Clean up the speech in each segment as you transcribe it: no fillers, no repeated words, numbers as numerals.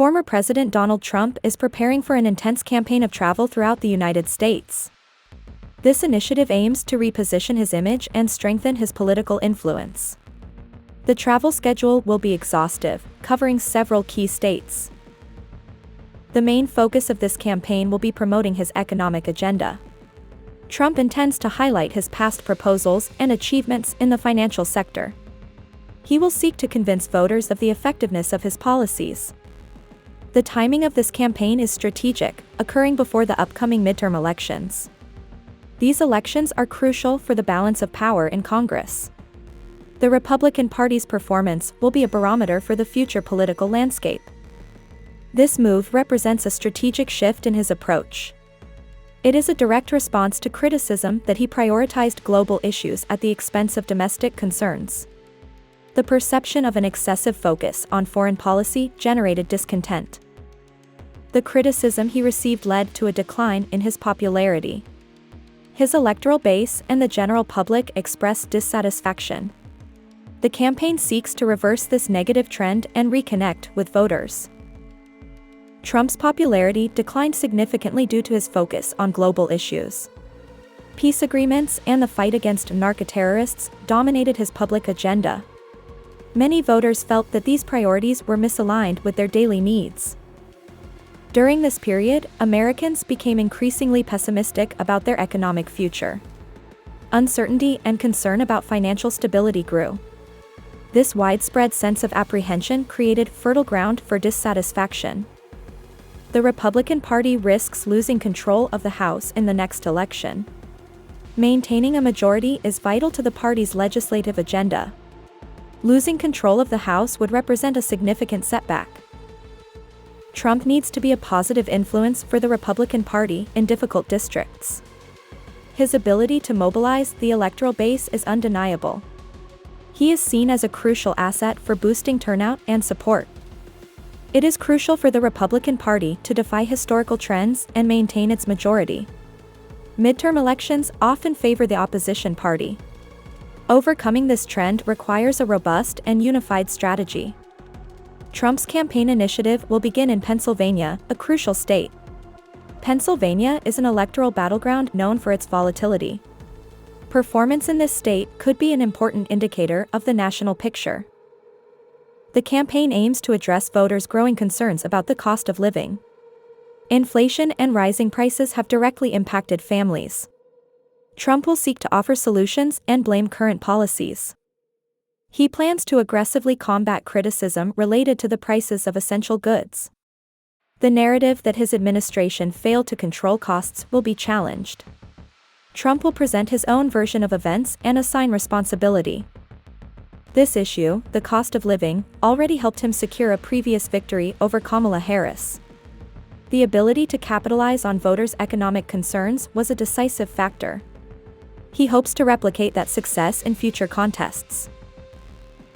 Former President Donald Trump is preparing for an intense campaign of travel throughout the United States. This initiative aims to reposition his image and strengthen his political influence. The travel schedule will be exhaustive, covering several key states. The main focus of this campaign will be promoting his economic agenda. Trump intends to highlight his past proposals and achievements in the financial sector. He will seek to convince voters of the effectiveness of his policies. The timing of this campaign is strategic, occurring before the upcoming midterm elections. These elections are crucial for the balance of power in Congress. The Republican Party's performance will be a barometer for the future political landscape. This move represents a strategic shift in his approach. It is a direct response to criticism that he prioritized global issues at the expense of domestic concerns. The perception of an excessive focus on foreign policy generated discontent. The criticism he received led to a decline in his popularity. His electoral base and the general public expressed dissatisfaction. The campaign seeks to reverse this negative trend and reconnect with voters. Trump's popularity declined significantly due to his focus on global issues. Peace agreements and the fight against narco-terrorists dominated his public agenda. Many voters felt that these priorities were misaligned with their daily needs. During this period, Americans became increasingly pessimistic about their economic future. Uncertainty and concern about financial stability grew. This widespread sense of apprehension created fertile ground for dissatisfaction. The Republican Party risks losing control of the House in the next election. Maintaining a majority is vital to the party's legislative agenda. Losing control of the House would represent a significant setback. Trump needs to be a positive influence for the Republican Party in difficult districts. His ability to mobilize the electoral base is undeniable. He is seen as a crucial asset for boosting turnout and support. It is crucial for the Republican Party to defy historical trends and maintain its majority. Midterm elections often favor the opposition party. Overcoming this trend requires a robust and unified strategy. Trump's campaign initiative will begin in Pennsylvania, a crucial state. Pennsylvania is an electoral battleground known for its volatility. Performance in this state could be an important indicator of the national picture. The campaign aims to address voters' growing concerns about the cost of living. Inflation and rising prices have directly impacted families. Trump will seek to offer solutions and blame current policies. He plans to aggressively combat criticism related to the prices of essential goods. The narrative that his administration failed to control costs will be challenged. Trump will present his own version of events and assign responsibility. This issue, the cost of living, already helped him secure a previous victory over Kamala Harris. The ability to capitalize on voters' economic concerns was a decisive factor. He hopes to replicate that success in future contests.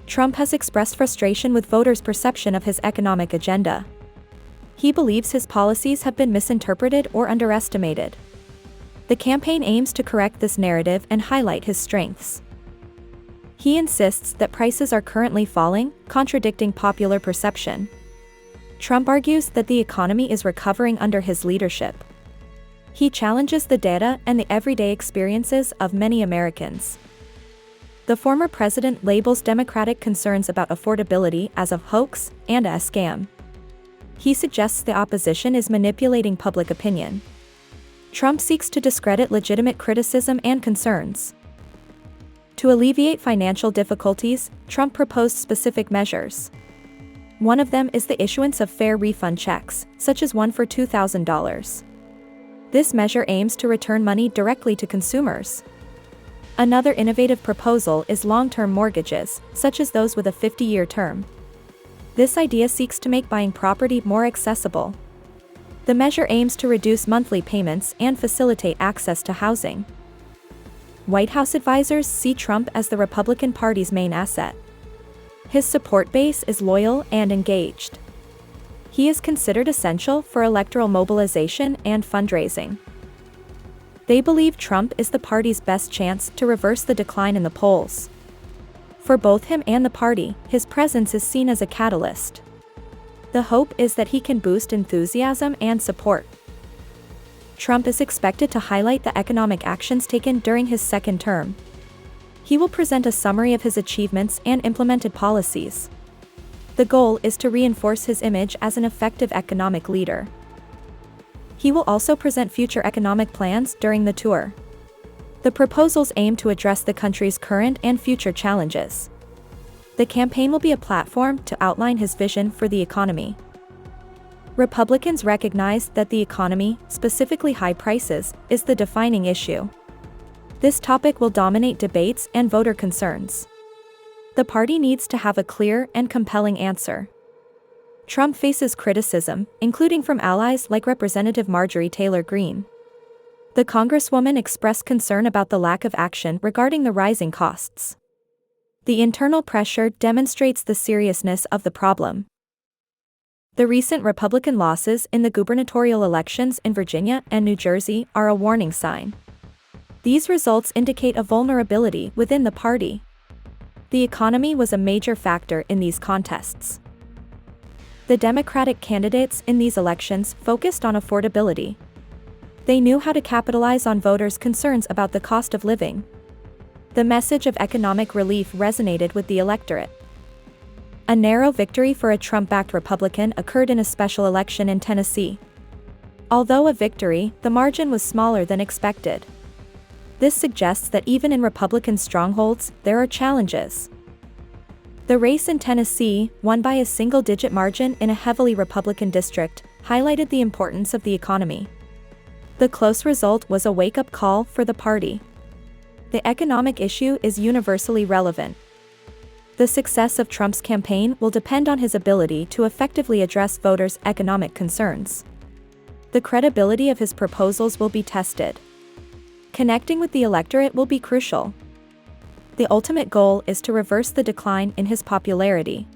Trump has expressed frustration with voters' perception of his economic agenda. He believes his policies have been misinterpreted or underestimated. The campaign aims to correct this narrative and highlight his strengths. He insists that prices are currently falling, contradicting popular perception. Trump argues that the economy is recovering under his leadership. He challenges the data and the everyday experiences of many Americans. The former president labels Democratic concerns about affordability as a hoax and a scam. He suggests the opposition is manipulating public opinion. Trump seeks to discredit legitimate criticism and concerns. To alleviate financial difficulties, Trump proposed specific measures. One of them is the issuance of fair refund checks, such as one for $2,000. This measure aims to return money directly to consumers. Another innovative proposal is long-term mortgages, such as those with a 50-year term. This idea seeks to make buying property more accessible. The measure aims to reduce monthly payments and facilitate access to housing. White House advisors see Trump as the Republican Party's main asset. His support base is loyal and engaged. He is considered essential for electoral mobilization and fundraising. They believe Trump is the party's best chance to reverse the decline in the polls. For both him and the party, his presence is seen as a catalyst. The hope is that he can boost enthusiasm and support. Trump is expected to highlight the economic actions taken during his second term. He will present a summary of his achievements and implemented policies. The goal is to reinforce his image as an effective economic leader. He will also present future economic plans during the tour. The proposals aim to address the country's current and future challenges. The campaign will be a platform to outline his vision for the economy. Republicans recognize that the economy, specifically high prices, is the defining issue. This topic will dominate debates and voter concerns. The party needs to have a clear and compelling answer. Trump faces criticism, including from allies like Representative Marjorie Taylor Greene. The Congresswoman expressed concern about the lack of action regarding the rising costs. The internal pressure demonstrates the seriousness of the problem. The recent Republican losses in the gubernatorial elections in Virginia and New Jersey are a warning sign. These results indicate a vulnerability within the party. The economy was a major factor in these contests. The Democratic candidates in these elections focused on affordability. They knew how to capitalize on voters' concerns about the cost of living. The message of economic relief resonated with the electorate. A narrow victory for a Trump-backed Republican occurred in a special election in Tennessee. Although a victory, the margin was smaller than expected. This suggests that even in Republican strongholds, there are challenges. The race in Tennessee, won by a single-digit margin in a heavily Republican district, highlighted the importance of the economy. The close result was a wake-up call for the party. The economic issue is universally relevant. The success of Trump's campaign will depend on his ability to effectively address voters' economic concerns. The credibility of his proposals will be tested. Connecting with the electorate will be crucial. The ultimate goal is to reverse the decline in his popularity.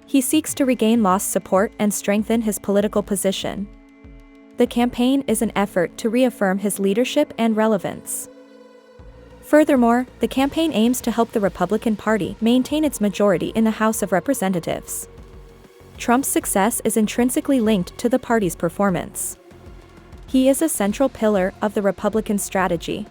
He seeks to regain lost support and strengthen his political position. The campaign is an effort to reaffirm his leadership and relevance. Furthermore, the campaign aims to help the Republican Party maintain its majority in the House of Representatives. Trump's success is intrinsically linked to the party's performance. He is a central pillar of the Republican strategy.